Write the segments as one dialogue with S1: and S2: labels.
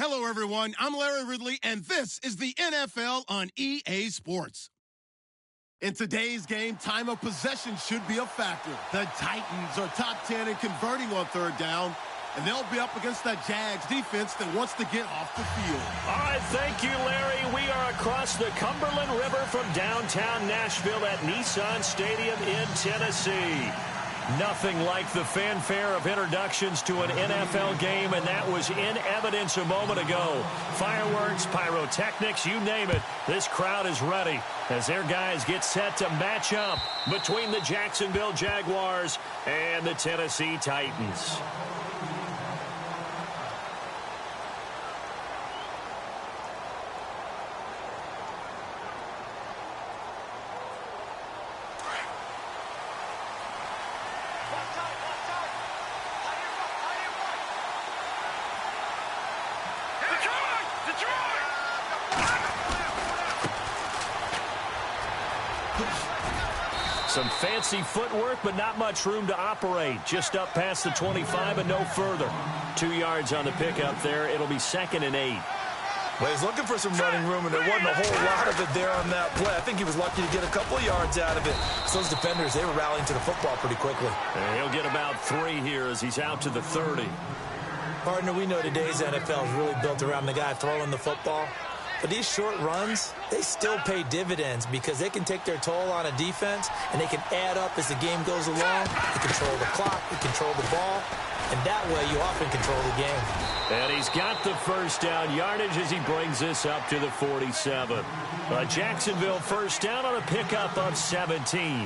S1: Hello, everyone. I'm Larry Ridley, and this is the NFL on EA Sports. In today's game, time of possession should be a factor. The Titans are top 10 in converting on third down, and they'll be up against that Jags defense that wants to get off the field.
S2: All right, thank you, Larry. We are across the Cumberland River from downtown Nashville at Nissan Stadium in Tennessee. Nothing like the fanfare of introductions to an NFL game, and that was in evidence a moment ago. Fireworks, pyrotechnics, you name it. This crowd is ready as their guys get set to match up between the Jacksonville Jaguars and the Tennessee Titans. Some fancy footwork, but not much room to operate. Just up past the 25 and no further. 2 yards on the pickup there. It'll be 2nd and 8.
S3: Well, he's looking for some running room, and there wasn't a whole lot of it there on that play. I think he was lucky to get a couple of yards out of it. So those defenders, they were rallying to the football pretty quickly.
S2: And he'll get about 3 here as he's out to the 30.
S3: Partner, we know today's NFL is really built around the guy throwing the football. But these short runs, they still pay dividends because they can take their toll on a defense, and they can add up as the game goes along. They control the clock, they control the ball, and that way you often control the game.
S2: And he's got the first down yardage as he brings this up to the 47. Jacksonville first down on a pickup of 17.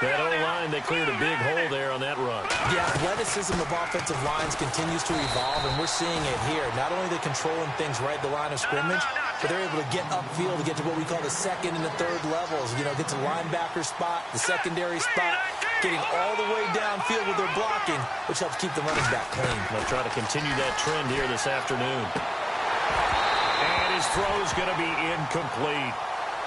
S2: That O-line, they cleared a big hole there on that run.
S3: The athleticism of offensive lines continues to evolve, and we're seeing it here. Not only are they controlling things right at the line of scrimmage, but they're able to get upfield to get to what we call the second and the third levels. You know, get to the linebacker spot, the secondary spot, getting all the way downfield with their blocking, which helps keep the running back clean.
S2: They'll try to continue that trend here this afternoon. And his throw's going to be incomplete.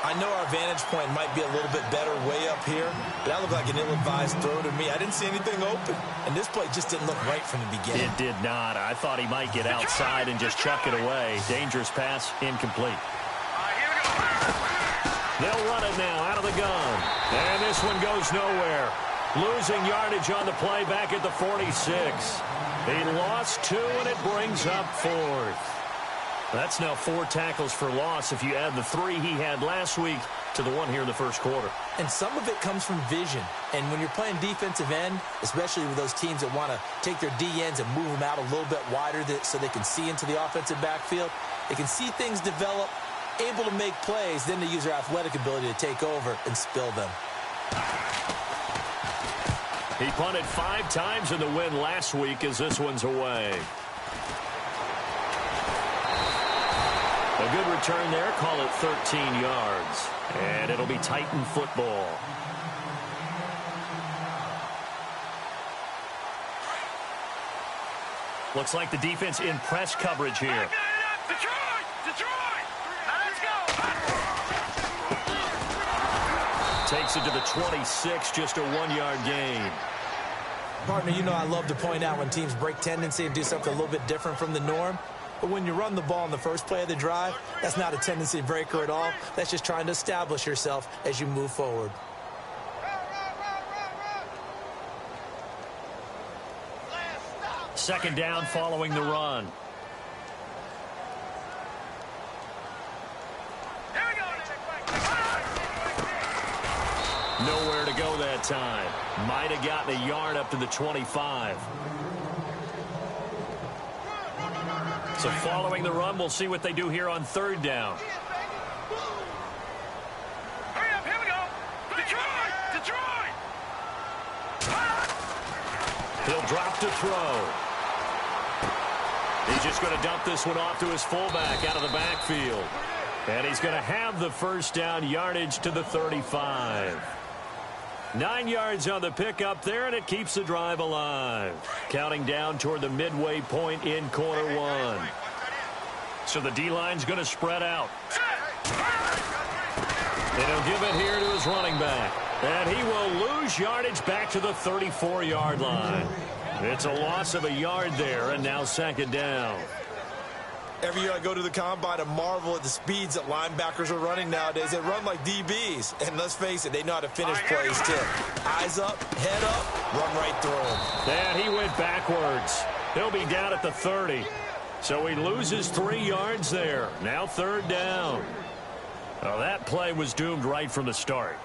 S3: I know our vantage point might be a little bit better way up here, but that looked like an ill-advised throw to me. I didn't see anything open, and this play just didn't look right from the beginning.
S2: It did not. I thought he might get outside and just chuck it away. Dangerous pass, incomplete. They'll run it now out of the gun, and this one goes nowhere. Losing yardage on the play back at the 46. He lost 2, and it brings up 4th. That's now 4 tackles for loss if you add the 3 he had last week to the 1 here in the first quarter.
S3: And some of it comes from vision. And when you're playing defensive end, especially with those teams that want to take their D-ends and move them out a little bit wider so they can see into the offensive backfield, they can see things develop, able to make plays, then they use their athletic ability to take over and spill them.
S2: He punted 5 times in the win last week as this one's away. A good return there, call it 13 yards. And it'll be Titan football. Looks like the defense in press coverage here.
S4: Detroit! Now let's go!
S2: Takes it to the 26, just a 1-yard gain.
S3: Partner, you know I love to point out when teams break tendency and do something a little bit different from the norm. But when you run the ball in the first play of the drive, that's not a tendency breaker at all. That's just trying to establish yourself as you move forward.
S2: Second down following the run. Nowhere to go that time. Might have gotten a yard up to the 25. So following the run, we'll see what they do here on third down.
S4: Hurry up, here we go! Detroit!
S2: He'll drop to throw. He's just going to dump this one off to his fullback out of the backfield. And he's going to have the first down yardage to the 35. 9 yards on the pickup there, and it keeps the drive alive. Counting down toward the midway point in quarter one. So the D-line's going to spread out. And he'll give it here to his running back. And he will lose yardage back to the 34-yard line. It's a loss of a yard there, and now second down.
S3: Every year I go to the combine and marvel at the speeds that linebackers are running nowadays. They run like DBs. And let's face it, they know how to finish plays too. Eyes up, head up, run right through them.
S2: And he went backwards. He'll be down at the 30. So he loses 3 yards there. Now 3rd down. Well, that play was doomed right from the start.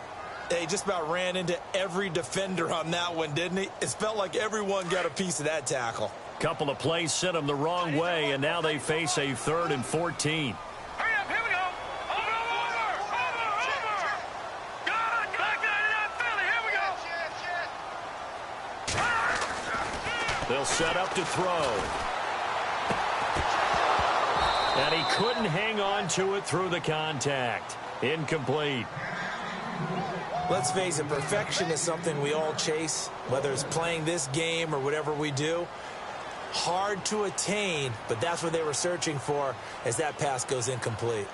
S3: He just about ran into every defender on that one, didn't he? It felt like everyone got a piece of that tackle.
S2: Couple of plays sent them the wrong way, and now they face a 3rd and 14.
S4: Hurry up, here we go. Over. Good. Back that Philly. Here we go.
S2: They'll set up to throw. And he couldn't hang on to it through the contact. Incomplete.
S3: Let's face it, perfection is something we all chase, whether it's playing this game or whatever we do. Hard to attain, but that's what they were searching for as that pass goes incomplete.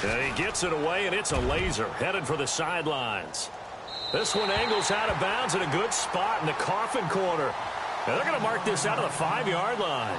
S2: And he gets it away, and it's a laser headed for the sidelines. This one angles out of bounds at a good spot in the coffin corner. And they're going to mark this out of the 5-yard line.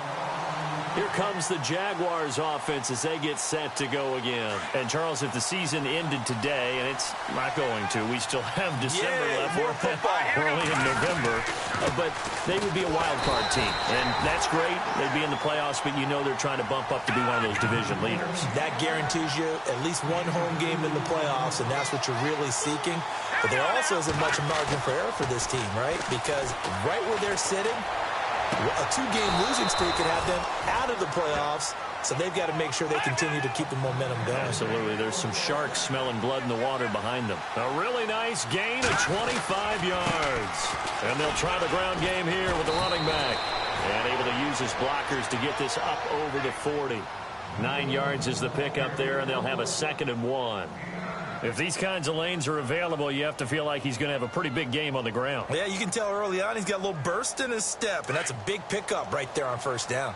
S2: Here comes the Jaguars offense as they get set to go again. And, Charles, if the season ended today, and it's not going to, we still have December left.
S3: More football.
S2: Early in November. But they would be a wild card team. And that's great. They'd be in the playoffs, but you know they're trying to bump up to be one of those division leaders.
S3: That guarantees you at least one home game in the playoffs, and that's what you're really seeking. But there also isn't much margin for error for this team, right? Because right where they're sitting, a 2-game losing streak can have them out of the playoffs, so they've got to make sure they continue to keep the momentum going.
S2: Absolutely. There's some sharks smelling blood in the water behind them. A really nice gain of 25 yards. And they'll try the ground game here with the running back. And able to use his blockers to get this up over the 40. 9 yards is the pickup there, and they'll have a 2nd and 1. If these kinds of lanes are available, you have to feel like he's going to have a pretty big game on the ground.
S3: Yeah, you can tell early on he's got a little burst in his step, and that's a big pickup right there on 1st down.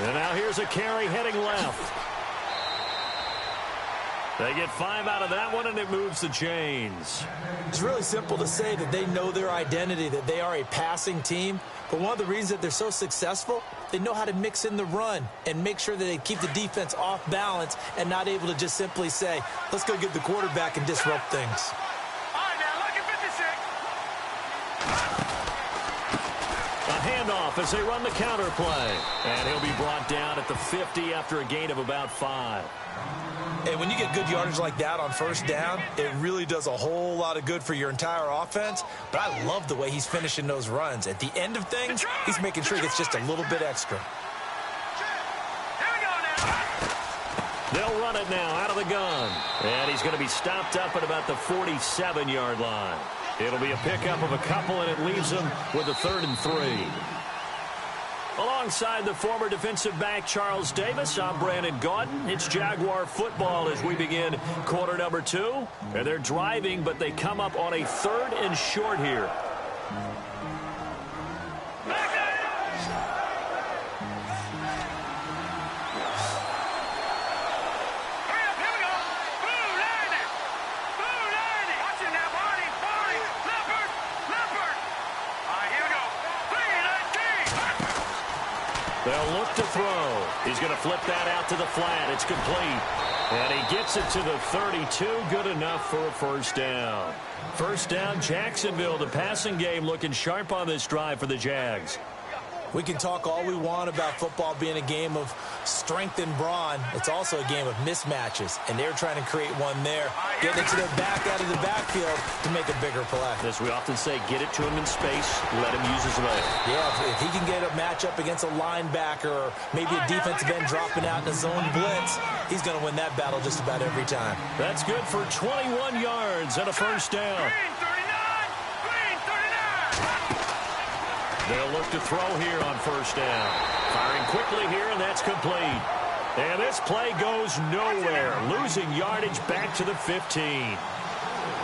S2: And now here's a carry heading left. They get 5 out of that one, and it moves the chains.
S3: It's really simple to say that they know their identity, that they are a passing team. But one of the reasons that they're so successful, they know how to mix in the run and make sure that they keep the defense off balance and not able to just simply say, let's go get the quarterback and disrupt things.
S4: All right, now, look at 56.
S2: A handoff as they run the counter play. And he'll be brought down at the 50 after a gain of about 5.
S3: And when you get good yardage like that on 1st down, it really does a whole lot of good for your entire offense. But I love the way he's finishing those runs. At the end of things, he's making sure he gets just a little bit extra.
S4: Here we go now.
S2: They'll run it now out of the gun. And he's going to be stopped up at about the 47-yard line. It'll be a pickup of a couple, and it leaves them with a 3rd and 3. Alongside the former defensive back Charles Davis, I'm Brandon Gaudin. It's Jaguar football as we begin quarter number 2. And they're driving, but they come up on a 3rd and short here. They'll look to throw. He's going to flip that out to the flat. It's complete. And he gets it to the 32. Good enough for a 1st down. 1st down, Jacksonville. The passing game looking sharp on this drive for the Jags.
S3: We can talk all we want about football being a game of strength and brawn. It's also a game of mismatches, and they're trying to create one there. Getting it to their back out of the backfield to make a bigger play.
S2: As we often say, get it to him in space, let him use his leg.
S3: Yeah, if he can get a matchup against a linebacker or maybe a defensive end dropping out in a zone blitz, he's going to win that battle just about every time.
S2: That's good for 21 yards and a 1st down. They'll look to throw here on 1st down. Firing quickly here, and that's complete. And this play goes nowhere. Losing yardage back to the 15.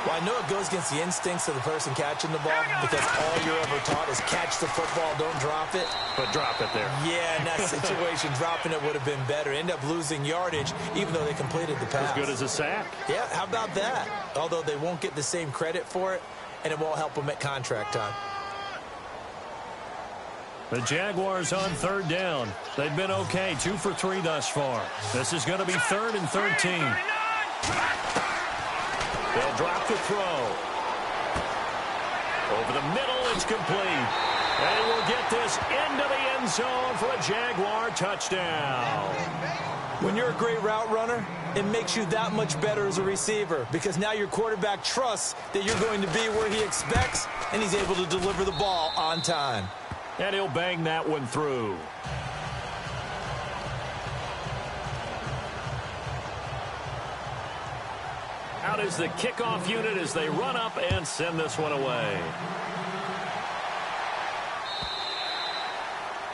S3: Well, I know it goes against the instincts of the person catching the ball because all you're ever taught is catch the football, don't drop it.
S2: But drop it there.
S3: Yeah, in that situation, dropping it would have been better. End up losing yardage, even though they completed the pass.
S2: As good as a sack.
S3: Yeah, how about that? Although they won't get the same credit for it, and it won't help them at contract time.
S2: The Jaguars on third down. They've been okay, 2 for 3 thus far. This is going to be 3rd and 13. They'll drop the throw. Over the middle, it's complete. And we'll get this into the end zone for a Jaguar touchdown.
S3: When you're a great route runner, it makes you that much better as a receiver because now your quarterback trusts that you're going to be where he expects, and he's able to deliver the ball on time.
S2: And he'll bang that one through. Out is the kickoff unit as they run up and send this one away.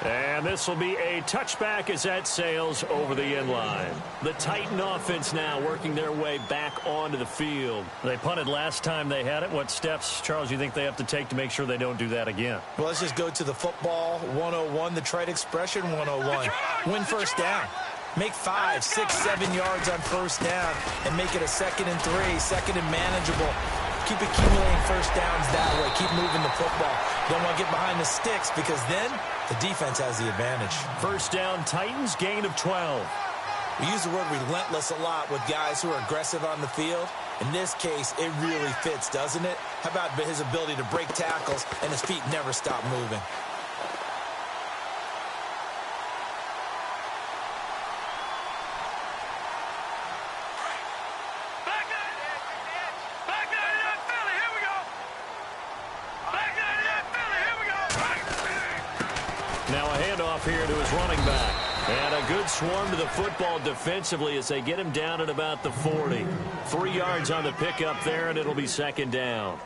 S2: And this will be a touchback as that sails over the end line. The Titan offense now working their way back onto the field. They punted last time they had it. What steps, Charles, you think they have to take to make sure they don't do that again?
S3: Well, let's just go to the football 101, the trite expression 101. Win first down. Make 5, 6, 7 yards on first down and make it a 2nd and 3, 2nd and manageable. Keep accumulating first downs that way. Keep moving the football. Don't want to get behind the sticks because then the defense has the advantage.
S2: First down, Titans, gain of 12.
S3: We use the word relentless a lot with guys who are aggressive on the field. In this case, it really fits, doesn't it? How about his ability to break tackles and his feet never stop moving?
S2: Now a handoff here to his running back. And a good swarm to the football defensively as they get him down at about the 40. 3 yards on the pickup there, and it'll be 2nd down.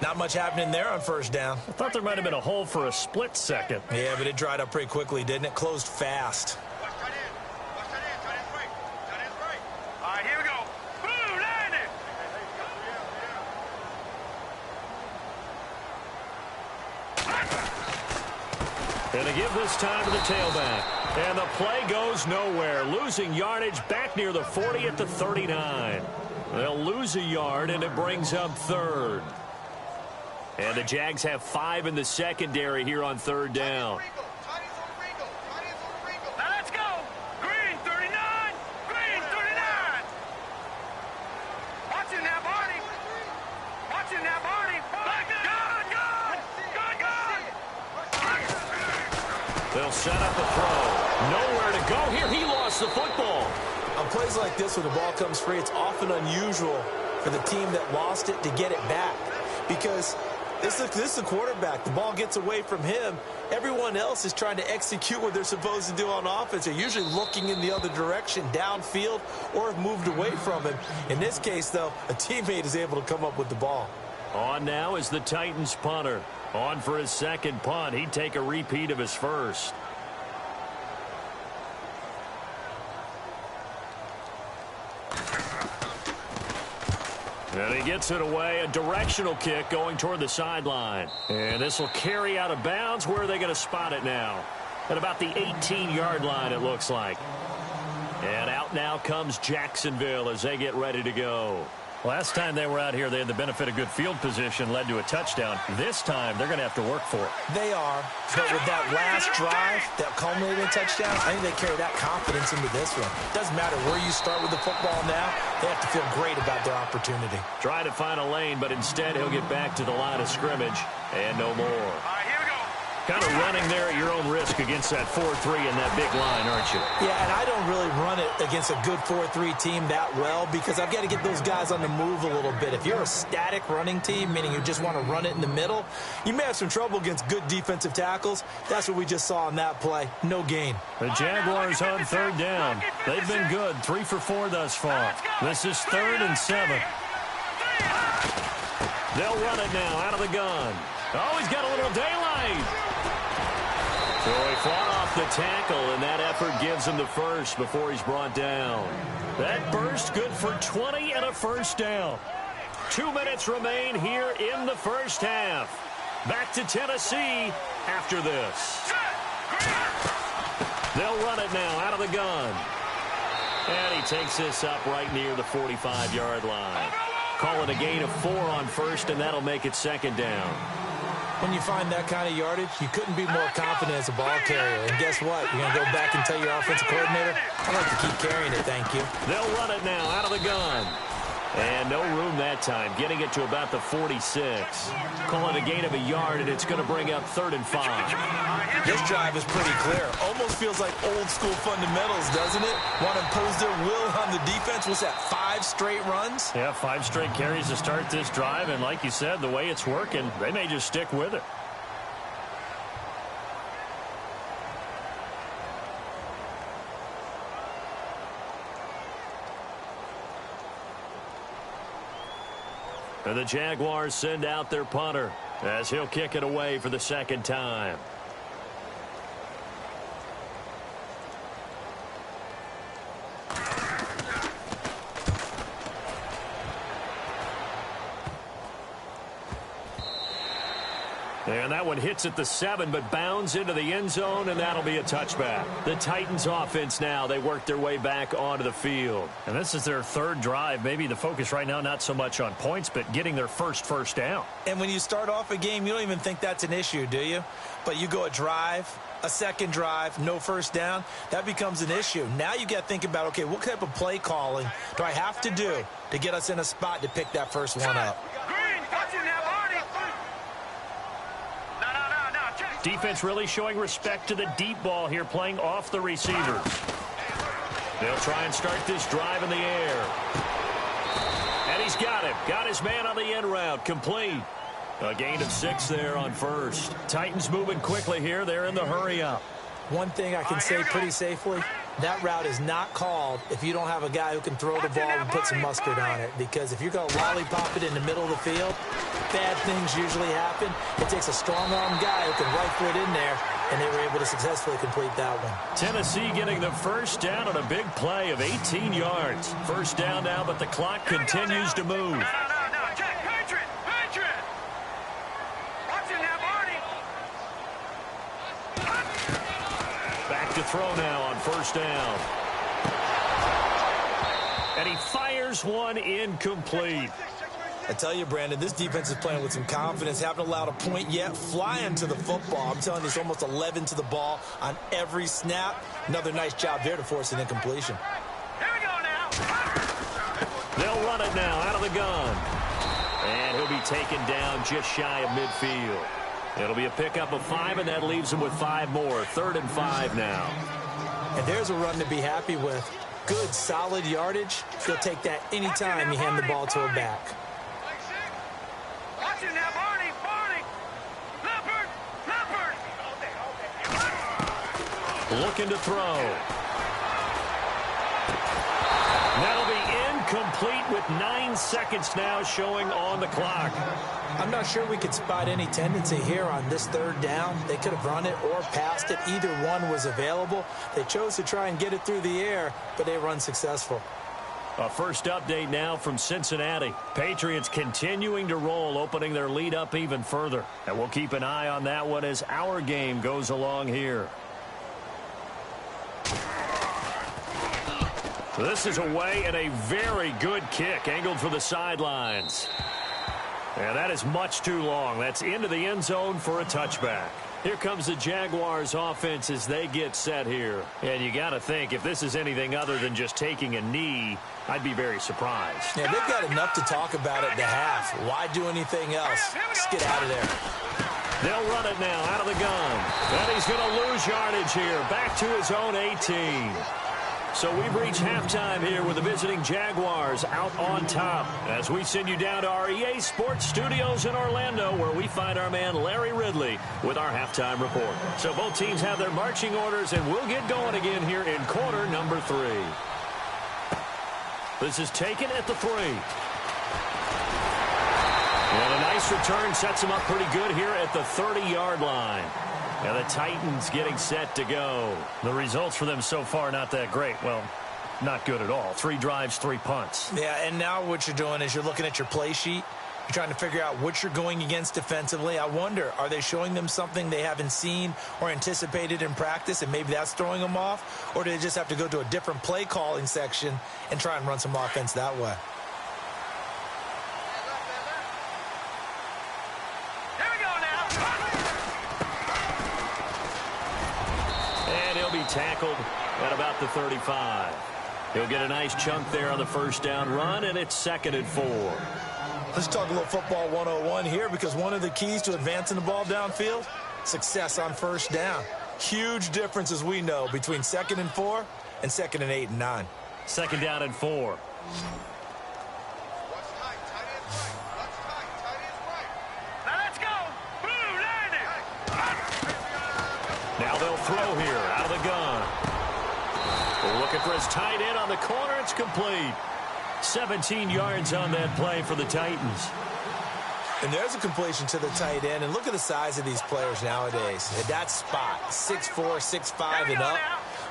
S3: Not much happening there on first down.
S2: I thought there might have been a hole for a split second.
S3: Yeah, but it dried up pretty quickly, didn't it? Closed fast.
S4: All right, here we go. Boom, landed.
S2: And they give this time to the tailback. And the play goes nowhere. Losing yardage back near the 40 at the 39. They'll lose a yard, and it brings up 3rd. And the Jags have 5 in the secondary here on 3rd down.
S4: Now let's go. Green 39. Green 39. Watching that body. Watching that body. Good.
S2: They'll set up a throw. Nowhere to go here. He lost the football.
S3: On plays like this when the ball comes free, it's often unusual for the team that lost it to get it back because this is a quarterback. The ball gets away from him. Everyone else is trying to execute what they're supposed to do on offense. They're usually looking in the other direction, downfield, or have moved away from him. In this case, though, a teammate is able to come up with the ball.
S2: On now is the Titans punter. On for his 2nd punt. He'd take a repeat of his first. And he gets it away. A directional kick going toward the sideline. And this will carry out of bounds. Where are they going to spot it now? At about the 18-yard line, it looks like. And out now comes Jacksonville as they get ready to go. Last time they were out here, they had the benefit of good field position, led to a touchdown. This time, they're going to have to work for it.
S3: They are, but with that last drive, that culminating touchdown, I think they carry that confidence into this one. Doesn't matter where you start with the football now, they have to feel great about their opportunity.
S2: Try to find a lane, but instead he'll get back to the line of scrimmage and no more.
S4: All right, here we go.
S2: Kind of running there at your own risk against that 4-3 and that big line, aren't you?
S3: Yeah, and I don't really run it against a good 4-3 team that well because I've got to get those guys on the move a little bit. If you're a static running team, meaning you just want to run it in the middle, you may have some trouble against good defensive tackles. That's what we just saw on that play. No gain.
S2: The Jaguars on 3rd down. They've been good, 3 for 4 thus far. This is 3rd and 7. They'll run it now out of the gun. Oh, he's got a little daylight. So he fought off the tackle, and that effort gives him the first before he's brought down. That burst good for 20 and a first down. 2 minutes remain here in the first half. Back to Tennessee after this. They'll run it now out of the gun. And he takes this up right near the 45-yard line. Call it a gain of 4 on first, and that'll make it second down.
S3: When you find that kind of yardage, you couldn't be more confident as a ball carrier. And guess what? You're going to go back and tell your offensive coordinator, I'd like to keep carrying it, thank you.
S2: They'll run it now out of the gun. And no room that time, getting it to about the 46. Call it a gain of a yard, and it's going to bring up 3rd and 5.
S3: This drive is pretty clear. Almost feels like old-school fundamentals, doesn't it? Want to impose their will on the defense. What's that, 5 straight runs?
S2: Yeah, 5 straight carries to start this drive, and like you said, the way it's working, they may just stick with it. And the Jaguars send out their punter as he'll kick it away for the second time. And that one hits at the 7, but bounds into the end zone, and that'll be a touchback. The Titans offense now, they work their way back onto the field. And this is their 3rd drive. Maybe the focus right now not so much on points, but getting their first down.
S3: And when you start off a game, you don't even think that's an issue, do you? But you go a drive, a second drive, no first down, that becomes an issue. Now you got to think about, okay, what type of play calling do I have to do to get us in a spot to pick that first one up?
S2: Defense really showing respect to the deep ball here, playing off the receivers. They'll try and start this drive in the air. And he's got him. Got his man on the end route. Complete. A gain of 6 there on first. Titans moving quickly here. They're in the hurry up.
S3: One thing I can say pretty safely, that route is not called if you don't have a guy who can throw the ball and put some mustard on it. Because if you're going to lollipop it in the middle of the field, bad things usually happen. It takes a strong-arm guy who can right foot in there, and they were able to successfully complete that one.
S2: Tennessee getting the first down on a big play of 18 yards. First down now, but the clock continues to move. Back to throw now on first down. And he fires one incomplete.
S3: I tell you, Brandon, this defense is playing with some confidence. Haven't allowed a point yet. Flying to the football. I'm telling you, it's almost 11 to the ball on every snap. Another nice job there to force an incompletion.
S4: Here we go now.
S2: They'll run it now out of the gun. And he'll be taken down just shy of midfield. It'll be a pickup of 5, and that leaves him with 5 more. 3rd and 5 now.
S3: And there's a run to be happy with. Good, solid yardage. He'll take that anytime you hand the ball to a back.
S4: Watch it now, Barney. Leopard.
S2: Looking to throw. That'll be incomplete with 9 seconds now showing on the clock.
S3: I'm not sure we could spot any tendency here on this 3rd down. They could have run it or passed it. Either one was available. They chose to try and get it through the air, but they were unsuccessful.
S2: A first update now from Cincinnati. Patriots continuing to roll, opening their lead up even further. And we'll keep an eye on that one as our game goes along here. This is away, and a very good kick angled for the sidelines. And that is much too long. That's into the end zone for a touchback. Here comes the Jaguars offense as they get set here. And you got to think, if this is anything other than just taking a knee, I'd be very surprised.
S3: Yeah, they've got enough to talk about at the half. Why do anything else? Just get out of there.
S2: They'll run it now out of the gun. And he's going to lose yardage here. Back to his own 18. So we've reached halftime here with the visiting Jaguars out on top as we send you down to our EA Sports Studios in Orlando, where we find our man Larry Ridley with our halftime report. So both teams have their marching orders, and we'll get going again here in quarter number 3. This is taken at the 3. And a nice return sets him up pretty good here at the 30-yard line. And the Titans getting set to go. The results for them so far not that great. Well, Not good at all. 3 drives, 3 punts.
S3: Yeah, and now what you're doing is you're looking at your play sheet. You're trying to figure out what you're going against defensively. I wonder, are they showing them something they haven't seen or anticipated in practice, and maybe that's throwing them off? Or do they just have to go to a different play calling section and try and run some offense that way?
S4: Here we go now.
S2: And he'll be tackled at about the 35. He'll get a nice chunk there on the first down run, and it's 2nd and 4.
S3: Let's talk a little football 101 here, because one of the keys to advancing the ball downfield, success on first down. Huge difference, as we know, between 2nd and 4 and 2nd and 8 and 9.
S2: 2nd down and 4.
S4: Now let's go. Blue landing.
S2: Now they'll throw here out of the gun. We're looking for his tight end on the corner. It's complete. 17 yards on that play for the Titans.
S3: And there's a completion to the tight end. And look at the size of these players nowadays. At that spot, 6'4", 6'5", and up.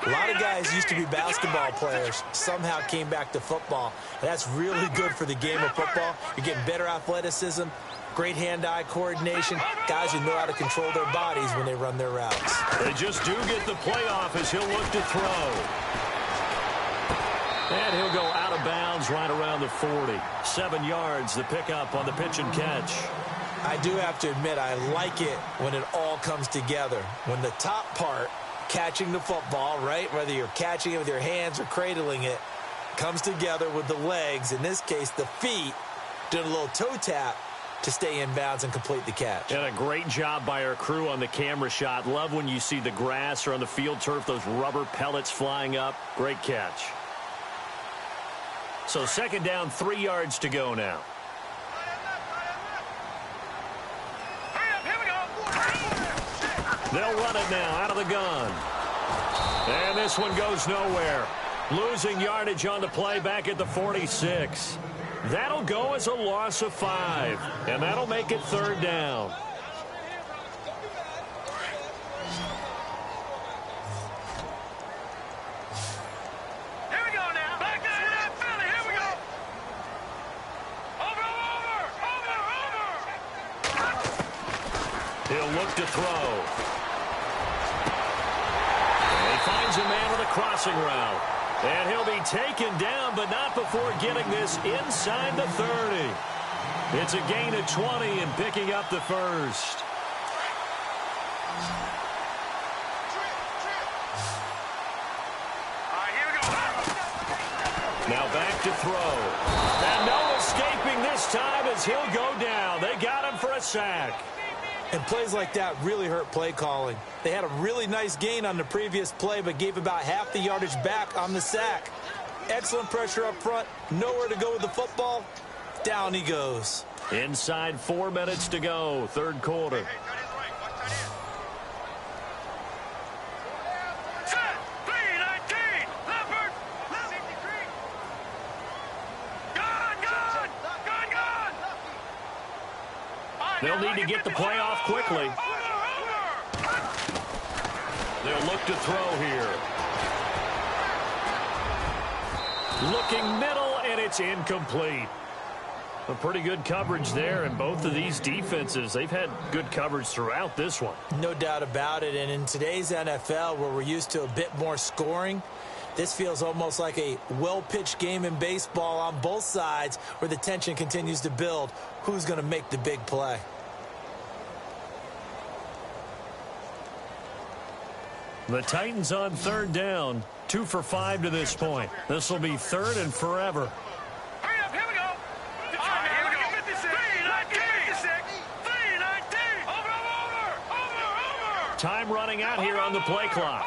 S3: A lot of guys used to be basketball players, somehow came back to football. And that's really good for the game of football. You're getting better athleticism, great hand-eye coordination, guys who know how to control their bodies when they run their routes.
S2: They just do get the playoff as he'll look to throw. And he'll go out of bounds right around the 40. 7 yards, the pickup on the pitch and catch.
S3: I do have to admit, I like it when it all comes together. When the top part, catching the football, right, whether you're catching it with your hands or cradling it, comes together with the legs, in this case the feet, doing a little toe tap to stay in bounds and complete the catch.
S2: And a great job by our crew on the camera shot. Love when you see the grass or on the field turf, those rubber pellets flying up. Great catch. So 2nd down, 3 yards to go now.
S4: Hurry up, here we go.
S2: They'll run it now out of the gun. And this one goes nowhere. Losing yardage on the play back at the 46. That'll go as a loss of 5. And that'll make it 3rd down.
S4: Here we go now. Back down, Philly. Here we go. Over.
S2: He'll look to throw. And he finds a man with a crossing route. And he'll be taken down, but not before getting this inside the 30. It's a gain of 20 and picking up the first.
S4: All right, here we go.
S2: Now back to throw. And no escaping this time as he'll go down. They got him for a sack.
S3: And plays like that really hurt play calling. They had a really nice gain on the previous play, but gave about half the yardage back on the sack. Excellent pressure up front. Nowhere to go with the football. Down he goes.
S2: Inside 4 minutes to go, 3rd quarter.
S4: Set. 319. Leopard. Gun.
S2: They'll need to get the play off quickly. They'll look to throw here. Looking middle, and it's incomplete. A pretty good coverage there, and both of these defenses, they've had good coverage throughout this one.
S3: No doubt about it, and in today's NFL, where we're used to a bit more scoring, this feels almost like a well-pitched game in baseball on both sides where the tension continues to build. Who's going to make the big play?
S2: The Titans on 3rd down, 2 for 5 to this point. This will be 3rd and forever.
S4: Hurry up, here we go. All right, here we go. 319. 319. Over.
S2: Time running out here on the play clock.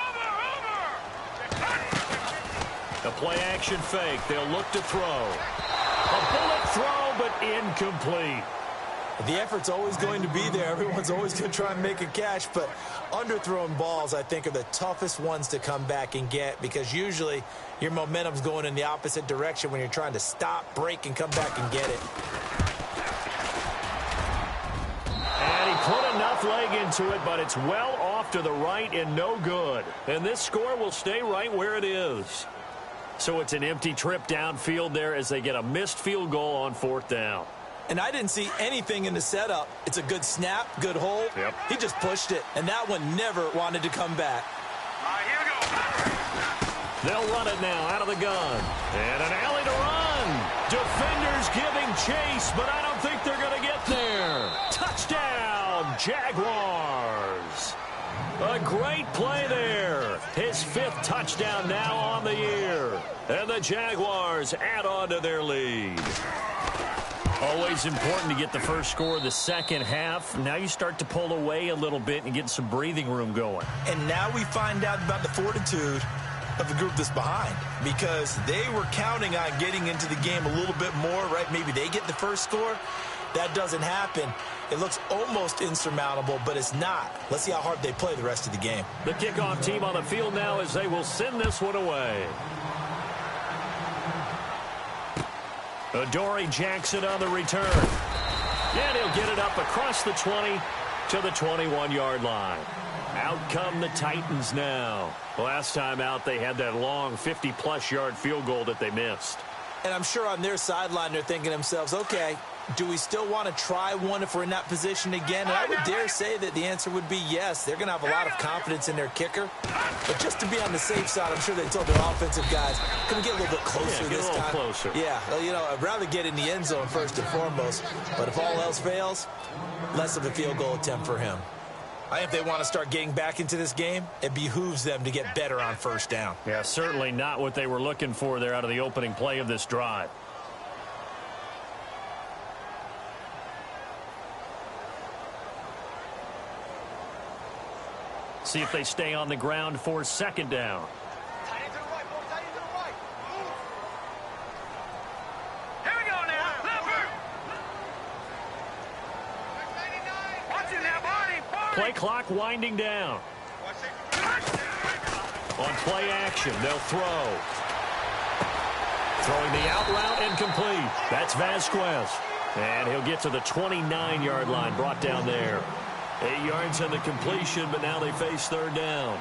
S2: A play action fake. They'll look to throw. A bullet throw, but incomplete.
S3: The effort's always going to be there. Everyone's always going to try and make a catch, but underthrown balls, I think, are the toughest ones to come back and get, because usually your momentum's going in the opposite direction when you're trying to stop, break, and come back and get it.
S2: And he put enough leg into it, but it's well off to the right and no good. And this score will stay right where it is. So it's an empty trip downfield there as they get a missed field goal on 4th down.
S3: And I didn't see anything in the setup. It's a good snap, good hold.
S2: Yep.
S3: He just pushed it, and that one never wanted to come back.
S4: All right, here we go.
S2: They'll run it now out of the gun. And an alley to run. Defenders giving chase, but I don't think they're going to get there. Touchdown, Jaguars. A great play there. His 5th touchdown now on the year. And the Jaguars add on to their lead. Always important to get the first score of the second half. Now you start to pull away a little bit and get some breathing room going.
S3: And now we find out about the fortitude of the group that's behind, because they were counting on getting into the game a little bit more, right? Maybe they get the first score. That doesn't happen. It looks almost insurmountable, but it's not. Let's see how hard they play the rest of the game.
S2: The kickoff team on the field now as they will send this one away. Adoree Jackson on the return. And he'll get it up across the 20 to the 21-yard line. Out come the Titans now. Last time out, they had that long 50-plus yard field goal that they missed.
S3: And I'm sure on their sideline, they're thinking to themselves, okay, do we still want to try one if we're in that position again? And I would dare say that the answer would be yes. They're going to have a lot of confidence in their kicker. But just to be on the safe side, I'm sure they told their offensive guys, can we get a little bit closer this time?
S2: Get a little closer.
S3: Yeah, well, you know, I'd rather get in the end zone first and foremost. But if all else fails, less of a field goal attempt for him. I think if they want to start getting back into this game, it behooves them to get better on first down.
S2: Yeah, certainly not what they were looking for there out of the opening play of this drive. See if they stay on the ground for 2nd down.
S4: Tight end to the right, boy. Tight end to the right. Move. Here we go now. Leopard. Watch it now, Barney.
S2: Play clock winding down. On play action, they'll throw. Throwing the out route incomplete. That's Vasquez. And he'll get to the 29-yard line, brought down there. 8 yards on the completion, but now they face 3rd down.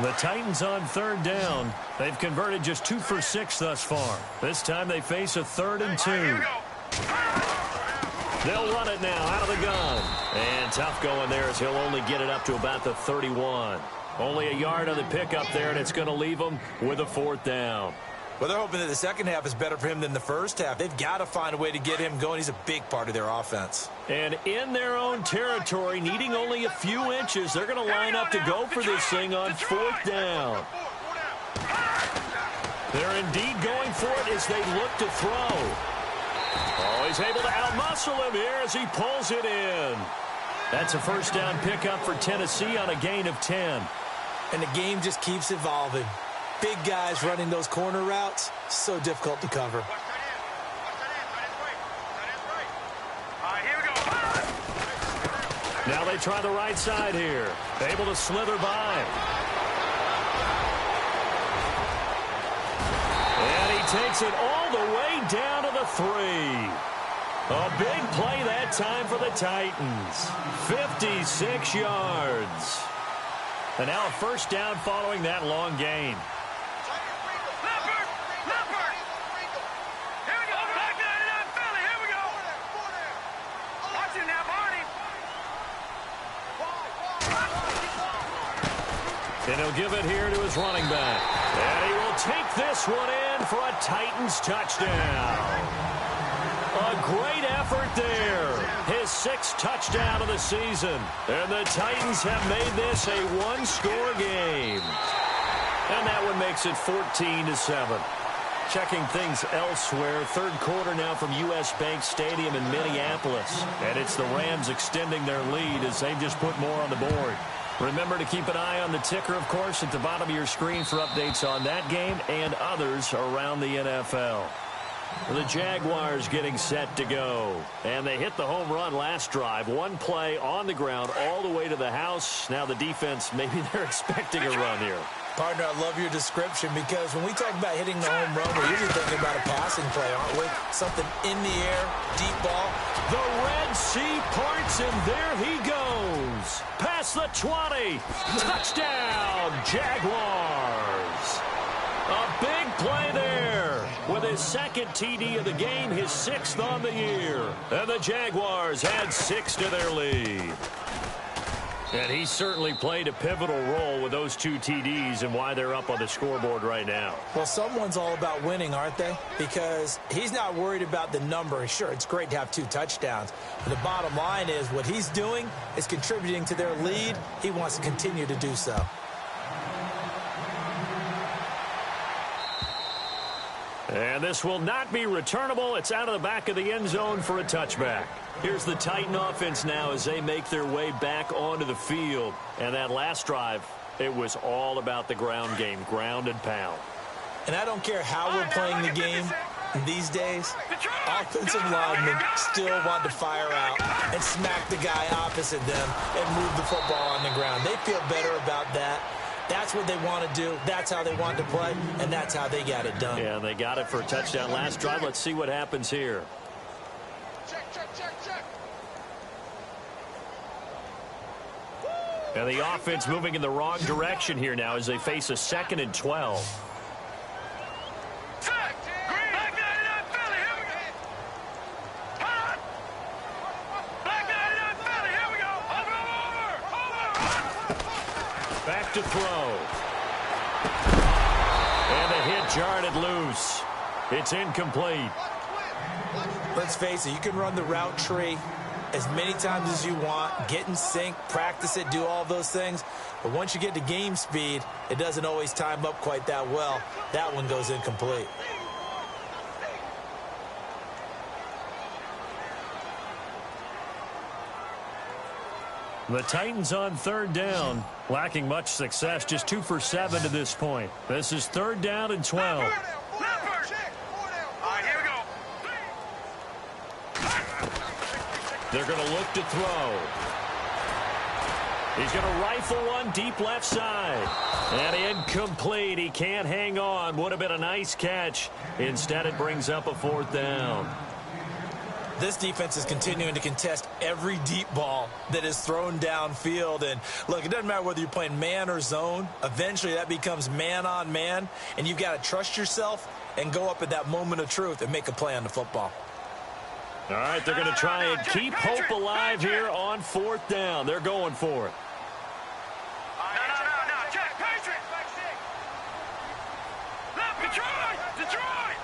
S2: The Titans on 3rd down. They've converted just 2 for 6 thus far. This time they face a 3rd and 2. They'll run it now out of the gun. And tough going there as he'll only get it up to about the 31. Only a yard on the pickup there, and it's going to leave them with a 4th down.
S3: Well, they're hoping that the second half is better for him than the first half. They've got to find a way to get him going. He's a big part of their offense.
S2: And in their own territory, needing only a few inches, they're going to line up to go for this thing on 4th down. They're indeed going for it as they look to throw. Oh, he's able to outmuscle him here as he pulls it in. That's a 1st down pickup for Tennessee on a gain of 10.
S3: And the game just keeps evolving. Big guys running those corner routes, so difficult to cover.
S4: Watch tight end. Here we go.
S2: Now they try the right side here. Able to slither by. And he takes it all the way down to the 3. A big play that time for the Titans. 56 yards. And now a 1st down following that long gain.
S4: Leopard. Leopard. Here we go. Back down in that Philly. Here we go. Watch it now, Barney.
S2: And he'll give it here to his running back. And he will take this one in for a Titans touchdown. A great effort there. His 6th touchdown of the season. And the Titans have made this a 1-score game. And that one makes it 14-7. Checking things elsewhere. 3rd quarter now from U.S. Bank Stadium in Minneapolis. And it's the Rams extending their lead as they've just put more on the board. Remember to keep an eye on the ticker, of course, at the bottom of your screen for updates on that game and others around the NFL. The Jaguars getting set to go. And they hit the home run last drive. 1 play on the ground all the way to the house. Now the defense, maybe they're expecting a run here.
S3: Partner, I love your description because when we talk about hitting the home run, we're usually thinking about a passing play, aren't we? Something in the air, deep ball.
S2: The Red Sea parts, and there he goes. Past the 20. Touchdown, Jaguars. A big play there. With his second TD of the game, his 6th on the year. And the Jaguars add 6 to their lead. And he certainly played a pivotal role with those 2 TDs and why they're up on the scoreboard right now.
S3: Well, someone's all about winning, aren't they? Because he's not worried about the number. Sure, it's great to have 2 touchdowns. But the bottom line is what he's doing is contributing to their lead. He wants to continue to do so.
S2: And this will not be returnable. It's out of the back of the end zone for a touchback. Here's the Titan offense now as they make their way back onto the field. And that last drive, it was all about the ground game, ground and pound.
S3: And I don't care how we're playing the game these days, offensive linemen still want to fire out and smack the guy opposite them and move the football on the ground. They feel better about that. That's what they want to do. That's how they want to play, and that's how they got it done.
S2: Yeah, they got it for a touchdown last drive. Let's see what happens here.
S4: Check.
S2: And the offense moving in the wrong direction here now as they face a 2nd and 12. Back to throw. And the hit jarred it loose. It's incomplete.
S3: Let's face it, you can run the route tree as many times as you want, get in sync, practice it, do all those things. But once you get to game speed, it doesn't always time up quite that well. That one goes incomplete.
S2: The Titans on 3rd down, lacking much success, just 2 for 7 to this point. This is 3rd down and 12.
S4: All right, here we go.
S2: They're going to look to throw. He's going to rifle one deep left side. And incomplete. He can't hang on. Would have been a nice catch. Instead, it brings up a 4th down.
S3: This defense is continuing to contest every deep ball that is thrown downfield. And, look, it doesn't matter whether you're playing man or zone. Eventually, that becomes man on man. And you've got to trust yourself and go up at that moment of truth and make a play on the football.
S2: All right, they're going to try and keep hope alive here on 4th down. They're going for it.
S4: No, check, Patriot. Detroit.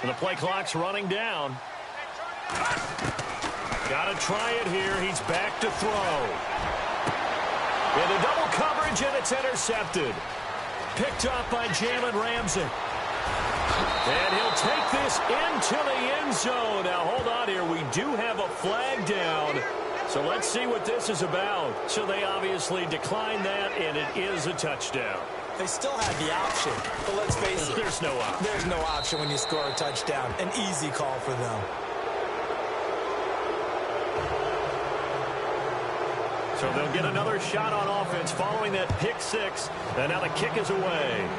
S2: And the play clock's running down. Got to try it here. He's back to throw. In the double coverage, and it's intercepted. Picked up by Jalen Ramsey. And he'll take this into the end zone. Now, hold on here. We do have a flag down. So let's see what this is about. So they obviously declined that, and it is a touchdown.
S3: They still had the option, but let's face it.
S2: There's no option.
S3: There's no option when you score a touchdown. An easy call for them.
S2: So they'll get another shot on offense following that pick 6. And now the kick is away.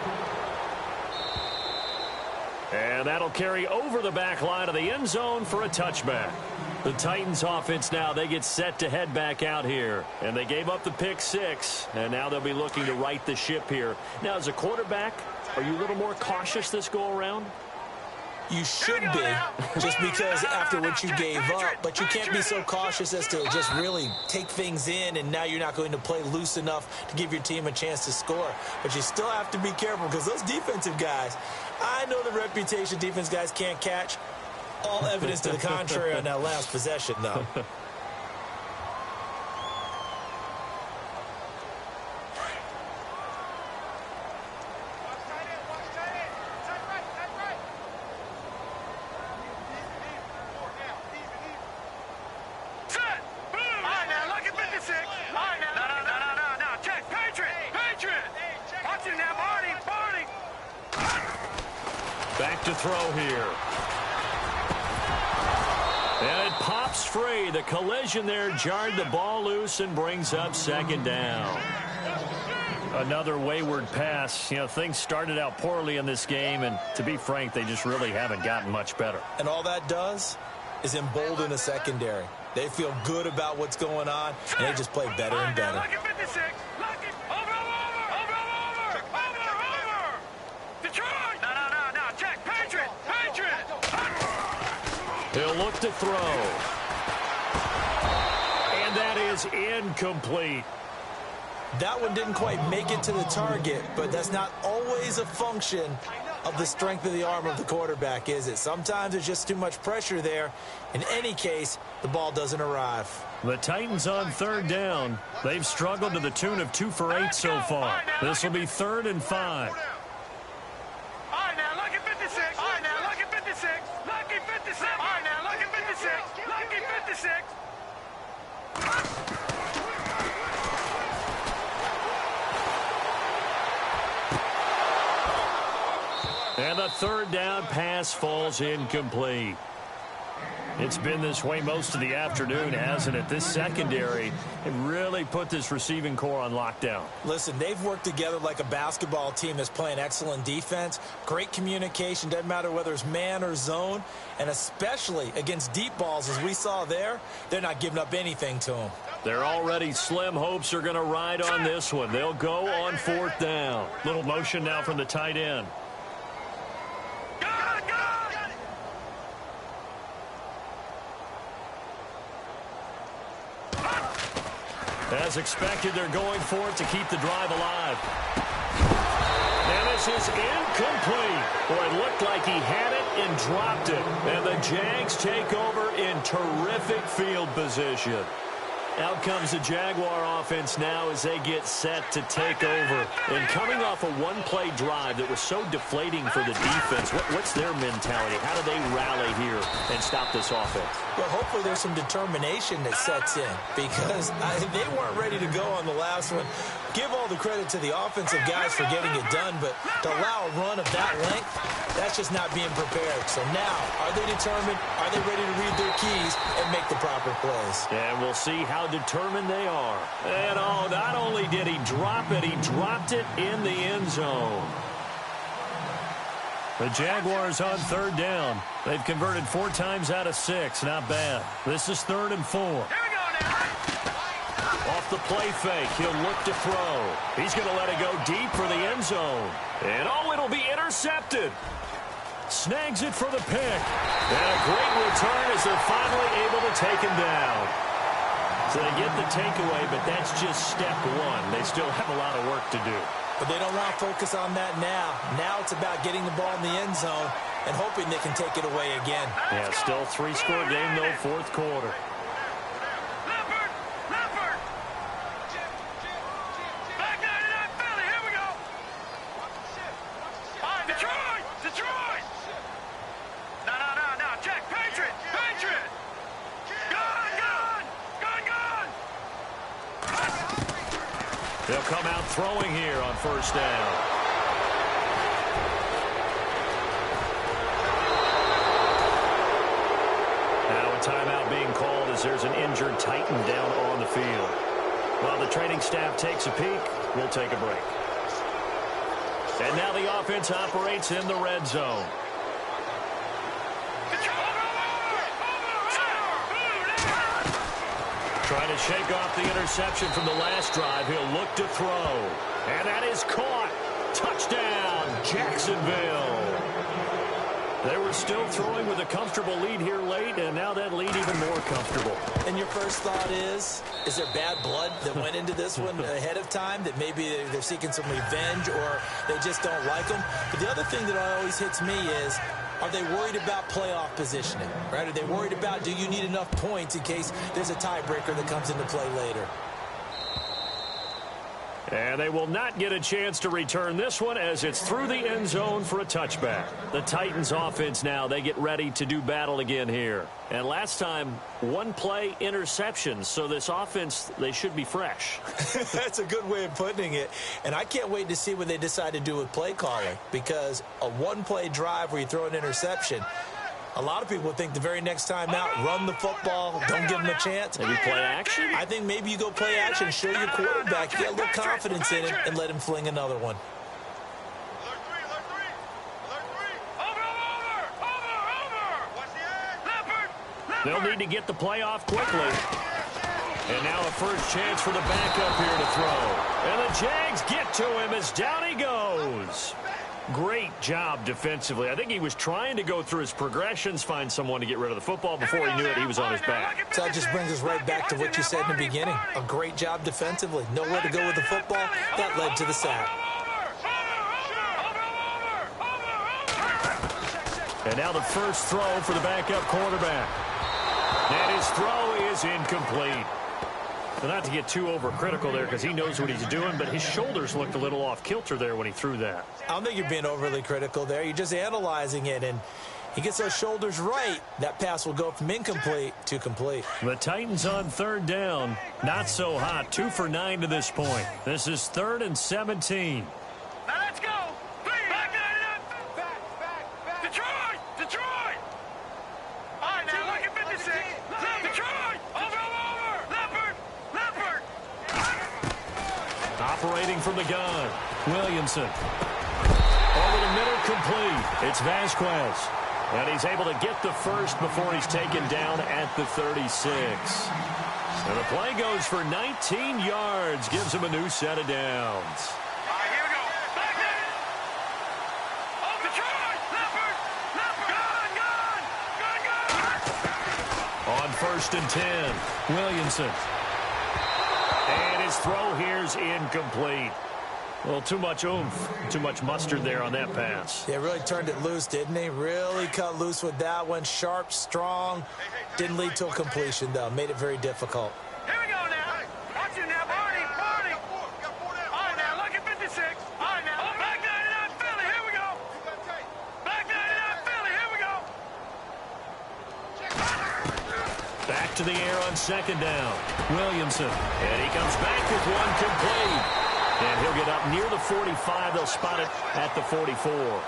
S2: And that'll carry over the back line of the end zone for a touchback. The Titans offense now, they get set to head back out here. And they gave up the pick 6, and now they'll be looking to right the ship here. Now, as a quarterback, are you a little more cautious this go-around?
S3: You should be, just because after what you gave up, but you can't be so cautious as to just really take things in, and now you're not going to play loose enough to give your team a chance to score. But you still have to be careful because those defensive guys, I know the reputation defense guys can't catch. All evidence to the contrary on that last possession, though.
S2: Back to throw here. And it pops free. The collision there jarred the ball loose and brings up second down. Another wayward pass. You know, things started out poorly in this game, and to be frank, they just really haven't gotten much better.
S3: And all that does is embolden the secondary. They feel good about what's going on, and they just play better and better.
S4: Lucky 56. Lucky. Over. Detroit. No. Jack, Patriot.
S2: He'll look to throw. And that is incomplete.
S3: That one didn't quite make it to the target, but that's not always a function of the strength of the arm of the quarterback, is it? Sometimes there's just too much pressure there. In any case, the ball doesn't arrive.
S2: The Titans on third down. They've struggled to the tune of 2 for 8 so far. This will be 3rd and 5.
S4: All right, now, lucky 56. All right, now, lucky 56. Lucky 56. All right, now, lucky 56. Lucky 56.
S2: And the third down pass falls incomplete. It's been this way most of the afternoon, hasn't it? This secondary have really put this receiving core on lockdown.
S3: Listen, they've worked together like a basketball team that's playing excellent defense. Great communication, doesn't matter whether it's man or zone. And especially against deep balls, as we saw there, they're not giving up anything to them.
S2: They're already slim hopes are going to ride on this one. They'll go on 4th down. Little motion now from the tight end. As expected, they're going for it to keep the drive alive. And this is incomplete. Boy, it looked like he had it and dropped it. And the Jags take over in terrific field position. Out comes the Jaguar offense now as they get set to take over. And coming off a one-play drive that was so deflating for the defense, what's their mentality? How do they rally here and stop this offense?
S3: Well, hopefully there's some determination that sets in because they weren't ready to go on the last one. Give all the credit to the offensive guys for getting it done, but to allow a run of that length, that's just not being prepared. So now, are they determined? Are they ready to read their keys and make the proper plays?
S2: And we'll see how determined they are. And not only did he drop it, he dropped it in the end zone. The Jaguars on third down. They've converted 4 times out of 6. Not bad. This is 3rd and 4.
S4: Here we go now.
S2: Off the play fake, he'll look to throw. He's going to let it go deep for the end zone. And it'll be intercepted. Snags it for the pick. And a great return as they're finally able to take him down. So they get the takeaway, but that's just step 1. They still have a lot of work to do.
S3: But they don't want to focus on that now. Now it's about getting the ball in the end zone and hoping they can take it away again.
S2: Yeah, still 3-score game, though, 4th quarter.
S4: Leopard. Back 99 Philly. Here we go. All right, Detroit. No. Jack, Patriot. Gun.
S2: They'll come out throwing here on 1st down. Now a timeout being called as there's an injured Titan down on the field. While the training staff takes a peek, we'll take a break. And now the offense operates in the red zone. Trying to shake off the interception from the last drive. He'll look to throw. And that is caught. Touchdown, Jacksonville. They were still throwing with a comfortable lead here late, and now that lead even more comfortable.
S3: And your first thought is there bad blood that went into this one ahead of time, that maybe they're seeking some revenge or they just don't like them? But the other thing that always hits me is, are they worried about playoff positioning, right? Are they worried about, do you need enough points in case there's a tiebreaker that comes into play later?
S2: And they will not get a chance to return this one as it's through the end zone for a touchback. The Titans offense now, they get ready to do battle again here. And last time, 1-play interceptions, so this offense, they should be fresh.
S3: That's a good way of putting it. And I can't wait to see what they decide to do with play calling, because a 1-play drive where you throw an interception, A lot of people think the very next time out, run the football, don't give him a chance.
S2: Maybe play action?
S3: I think maybe you go play action, show your quarterback, you get a little confidence in him, and let him fling another one.
S2: They'll need to get the play off quickly. And now a first chance for the backup here to throw. And the Jags get to him as down he goes. Great job defensively. I think he was trying to go through his progressions, find someone to get rid of the football. Before he knew it, he was on his back.
S3: So that just brings us right back to what you said in the beginning. A great job defensively. Nowhere to go with the football. That led to the sack.
S2: And now the first throw for the backup quarterback. And his throw is incomplete. So not to get too overcritical there because he knows what he's doing, but his shoulders looked a little off kilter there when he threw that.
S3: I don't think you're being overly critical there. You're just analyzing it, and he gets those shoulders right. That pass will go from incomplete to complete.
S2: The Titans on third down. Not so hot. 2 for 9 to this point. This is 3rd and 17.
S4: Now let's go. Back. Detroit. All right, now look at 56. Detroit. Over. Leopard.
S2: Operating from the gun. Williamson. Over the middle, complete. It's Vasquez. And he's able to get the first before he's taken down at the 36. And the play goes for 19 yards. Gives him a new set of downs.
S4: All right, here we go. Back there. Oh, Detroit. Leopard. Gun.
S2: On 1st and 10, Williamson. And his throw here's incomplete. Well, too much oomph, too much mustard there on that pass.
S3: Yeah, really turned it loose, didn't he? Really cut loose with that one. Sharp, strong. Didn't lead to a completion, though. Made it very difficult.
S4: Here we go now. Watch you now, Barney. All right, now look at 56. All right, now. Oh, back 99 Philly. Here we go. Back 99 Philly. Here we go.
S2: Back to the air on 2nd down. Williamson. And he comes back with one complete. And he'll get up near the 45. They'll spot it at the 44.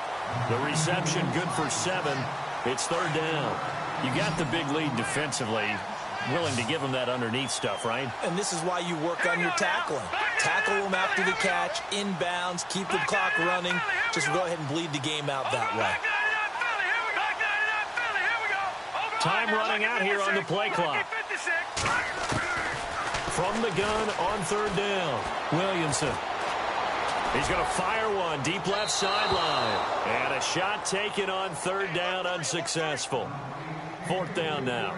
S2: The reception good for 7. It's 3rd down. You got the big lead defensively. Willing to give them that underneath stuff, right?
S3: And this is why you work on your tackling. Tackle them after the catch, inbounds, keep the clock running. Just go ahead and bleed the game out that way.
S2: Time running out here on the play clock. From the gun on 3rd down, Williamson. He's going to fire one deep left sideline. And a shot taken on 3rd down, unsuccessful. 4th down now.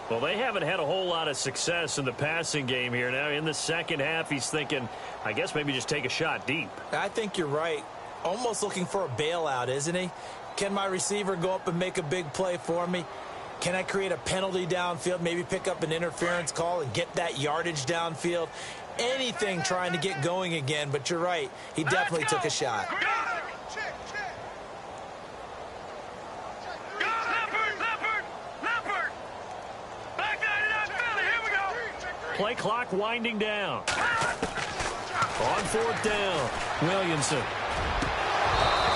S2: Well, they haven't had a whole lot of success in the passing game here. Now, in the second half, he's thinking, I guess maybe just take a shot deep.
S3: I think you're right. Almost looking for a bailout, isn't he? Can my receiver go up and make a big play for me? Can I create a penalty downfield, maybe pick up an interference call and get that yardage downfield? Anything trying to get going again, but you're right. He definitely took a shot.
S2: Play clock winding down. On 4th down, Williamson.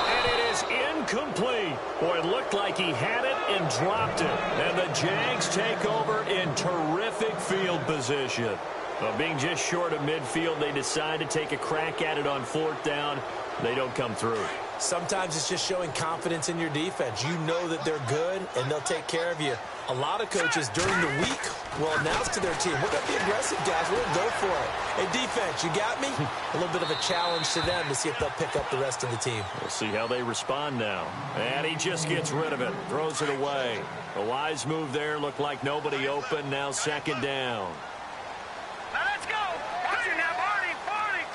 S2: And it is incomplete. Boy, it looked like he had it and dropped it. And the Jags take over in terrific field position. Well, being just short of midfield, they decide to take a crack at it on 4th down. They don't come through.
S3: Sometimes it's just showing confidence in your defense. You know that they're good, and they'll take care of you. A lot of coaches during the week will announce to their team, we're going to be aggressive, guys. We're going to go for it. Hey, defense, you got me? A little bit of a challenge to them to see if they'll pick up the rest of the team.
S2: We'll see how they respond now. And he just gets rid of it, throws it away. A wise move there. Looked like nobody open. Now 2nd down.
S4: Now let's go. Watch it now, Barney.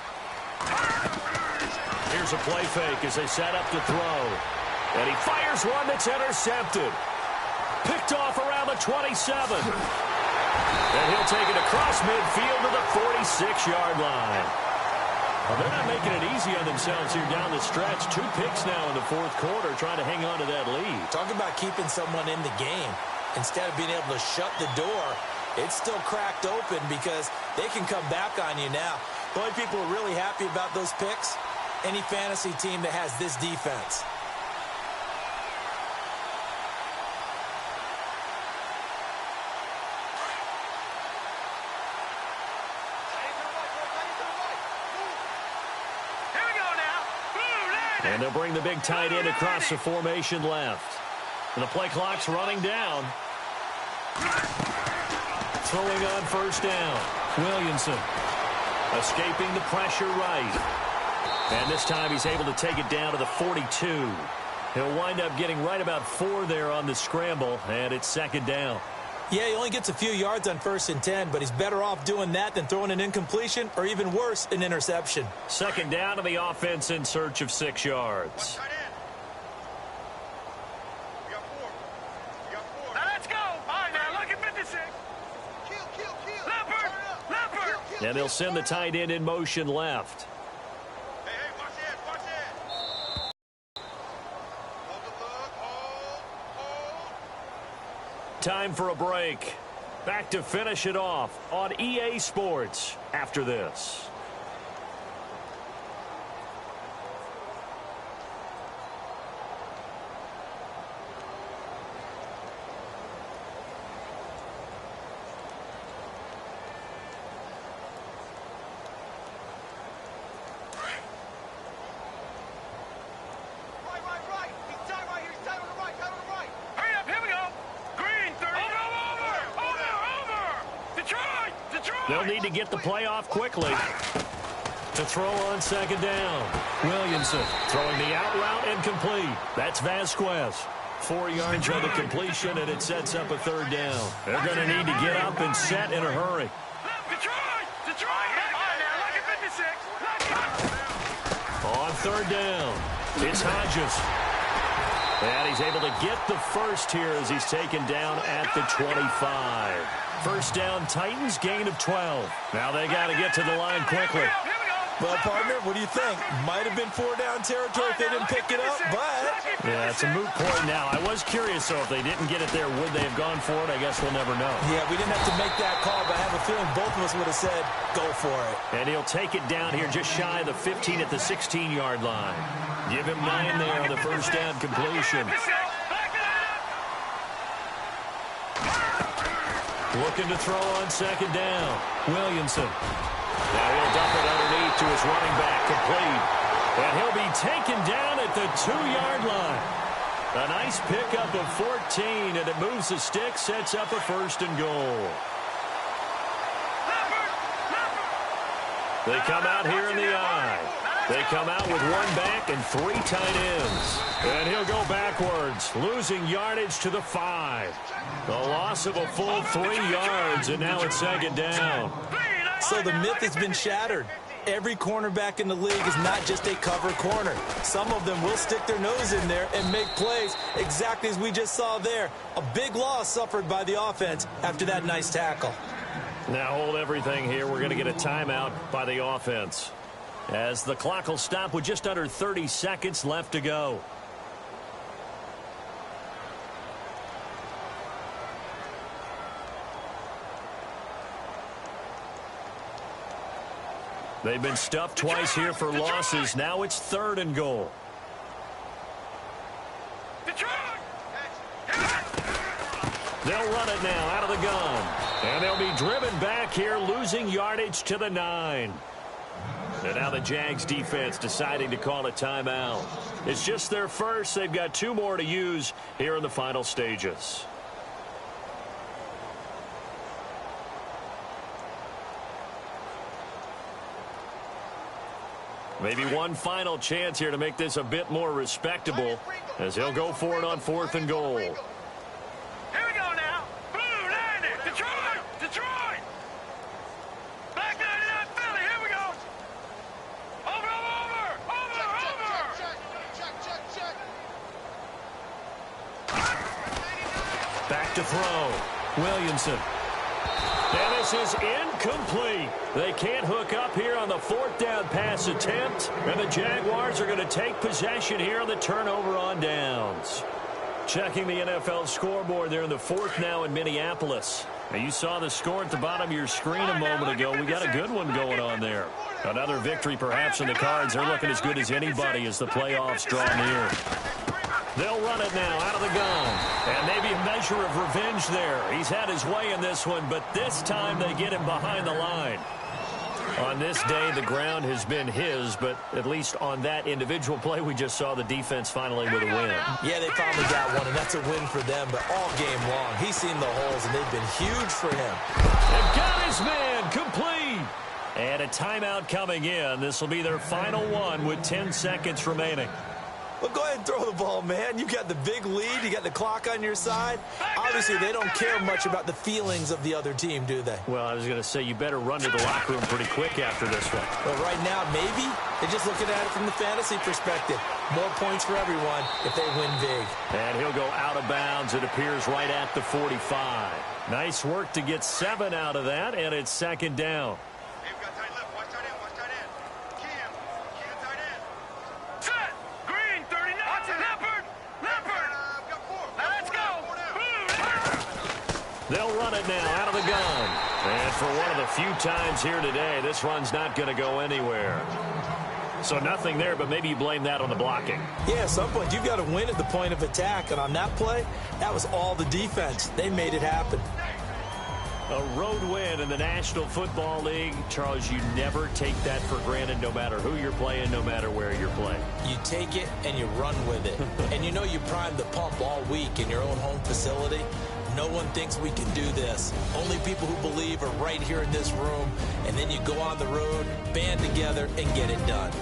S2: Here's a play fake as they set up to throw. And he fires one that's intercepted. Picked off around the 27. And he'll take it across midfield to the 46-yard line. Well, they're not making it easy on themselves here down the stretch. 2 picks now in the 4th quarter, trying to hang on to that lead.
S3: Talk about keeping someone in the game. Instead of being able to shut the door, it's still cracked open because they can come back on you now. The only people who are really happy about those picks, any fantasy team that has this defense.
S2: And they'll bring the big tight end across the formation left. And the play clock's running down. Throwing on first down. Williamson escaping the pressure right. And this time he's able to take it down to the 42. He'll wind up getting right about 4 there on the scramble, and it's second down.
S3: Yeah, he only gets a few yards on 1st and 10, but he's better off doing that than throwing an incompletion or even worse, an interception.
S2: Second down to the offense in search of 6 yards.
S4: Now let's go. All right, now look at 56. Leopard.
S2: And they'll send the tight end in motion left.
S4: Hey, watch it. Hold the look. Hold.
S2: Time for a break. Back to finish it off on EA Sports after this. They'll need to get the play off quickly. To throw on second down. Williamson throwing the out route incomplete. That's Vasquez. 4 yards on the completion, and it sets up a third down. They're going to need to get up and set in a hurry.
S4: Detroit. Look at 56.
S2: On third down, it's Hodges. And he's able to get the first here as he's taken down at the 25. First down, Titans, gain of 12. Now they got to get to the line quickly.
S3: Well, partner, what do you think? Might have been 4-down territory if they didn't pick it up, but...
S2: Yeah, it's a moot point now. I was curious, so if they didn't get it there, would they have gone for it? I guess we'll never know.
S3: Yeah, we didn't have to make that call, but I have a feeling both of us would have said, go for it.
S2: And he'll take it down here just shy of the 15 at the 16-yard line. Give him 9 there on the first down completion. Looking to throw on second down. Williamson. Now he'll dump it underneath to his running back, complete. And he'll be taken down at the 2-yard line. A nice pickup of 14, and it moves the stick, sets up a first and goal. They come out here in the eye. They come out with 1 back and 3 tight ends. And he'll go backwards, losing yardage to the 5. The loss of a full 3 yards, and now it's second down.
S3: So the myth has been shattered. Every cornerback in the league is not just a cover corner. Some of them will stick their nose in there and make plays exactly as we just saw there. A big loss suffered by the offense after that nice tackle.
S2: Now hold everything here. We're going to get a timeout by the offense, as the clock will stop with just under 30 seconds left to go. They've been stuffed twice here for losses. Now it's 3rd and goal. They'll run it now out of the gun. And they'll be driven back here, losing yardage to the 9. And now the Jags defense deciding to call a timeout. It's just their first. They've got 2 more to use here in the final stages. Maybe one final chance here to make this a bit more respectable, as he'll go for it on 4th and goal.
S4: Here we go now. Blue, landed. Detroit. Back 99, Philly. Here we go. Over. Check.
S2: Back to throw. Williamson. And this is incomplete. They can't hook up here on the 4th down pass attempt. And the Jaguars are going to take possession here on the turnover on downs. Checking the NFL scoreboard there in the 4th now in Minneapolis. Now you saw the score at the bottom of your screen a moment ago. We got a good one going on there. Another victory perhaps in the cards. They're looking as good as anybody as the playoffs draw near. They'll run it now out of the gun. And maybe a measure of revenge there. He's had his way in this one, but this time they get him behind the line. On this day, the ground has been his, but at least on that individual play, we just saw the defense finally with a win.
S3: Yeah, they finally got one, and that's a win for them, but all game long, he's seen the holes, and they've been huge for him.
S2: They've got his man complete. And a timeout coming in. This will be their final one with 10 seconds remaining.
S3: Well, go ahead and throw the ball, man. You got the big lead. You got the clock on your side. Obviously, they don't care much about the feelings of the other team, do they?
S2: Well, I was going to say you better run to the locker room pretty quick after this one.
S3: Well, right now, maybe. They're just looking at it from the fantasy perspective. More points for everyone if they win big.
S2: And he'll go out of bounds. It appears right at the 45. Nice work to get 7 out of that, and it's second down. They'll run it now out of the gun. And for one of the few times here today, this run's not going to go anywhere. So nothing there, but maybe you blame that on the blocking.
S3: Yeah, at some point, you've got to win at the point of attack. And on that play, that was all the defense. They made it happen.
S2: A road win in the National Football League. Charles, you never take that for granted no matter who you're playing, no matter where you're playing.
S3: You take it and you run with it. And you know you primed the pump all week in your own home facility. No one thinks we can do this. Only people who believe are right here in this room. And then you go on the road, band together, and get it done.